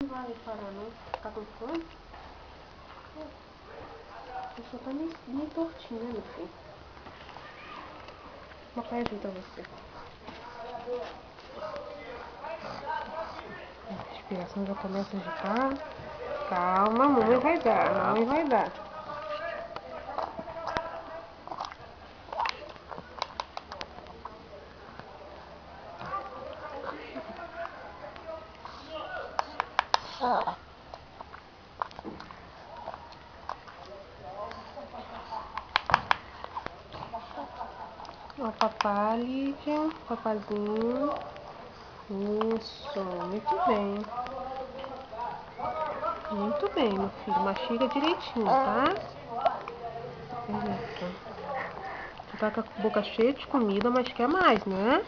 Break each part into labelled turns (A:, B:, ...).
A: Não vai parar não. Tá com fome? Você só tá meio tortinho, né, meu filho? Papai ajuda você. A respiração já começa a agitar. Calma, mamãe vai dar. Mamãe vai dar. Ó, papá, Lídia. Papazinho. Isso, muito bem. Muito bem, meu filho. Mastiga direitinho, tá? Isso. Você tá com a boca cheia de comida, mas quer mais, né?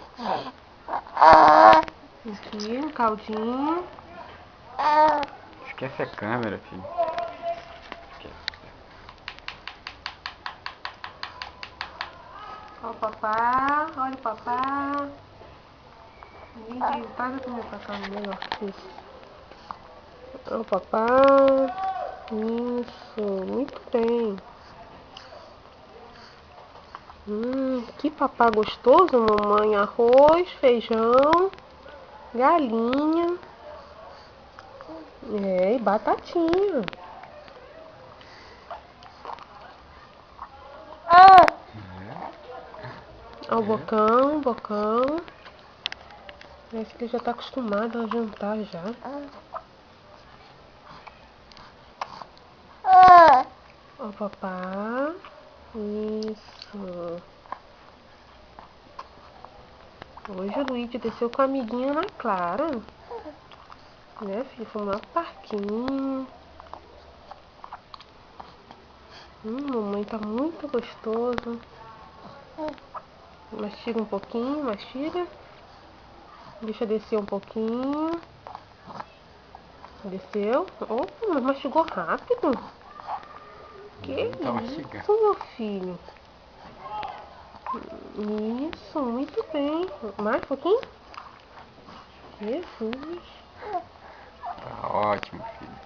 A: Aqui, um caldinho.
B: Esquece a câmera, filho. Esquece.
A: Ó o papá, olha o papá. Lídia, traz a comida pra cá, melhor. Isso. Ó o papá. Isso, muito bem. Que papá gostoso, mamãe. Arroz, feijão, galinha. E batatinha. Ó o bocão, bocão. Parece que ele já tá acostumado a jantar já. Ó o papá. Isso. Hoje o Luigi desceu com a amiguinha na Clara. Né, filho? Foi um parquinho. Mamãe tá muito gostoso. Mastiga um pouquinho, mastiga. Deixa descer um pouquinho. Desceu. Oh, mas mastigou rápido. Que isso, meu filho? Isso, muito bem. Mais um pouquinho? Jesus.
B: Tá ótimo, filho.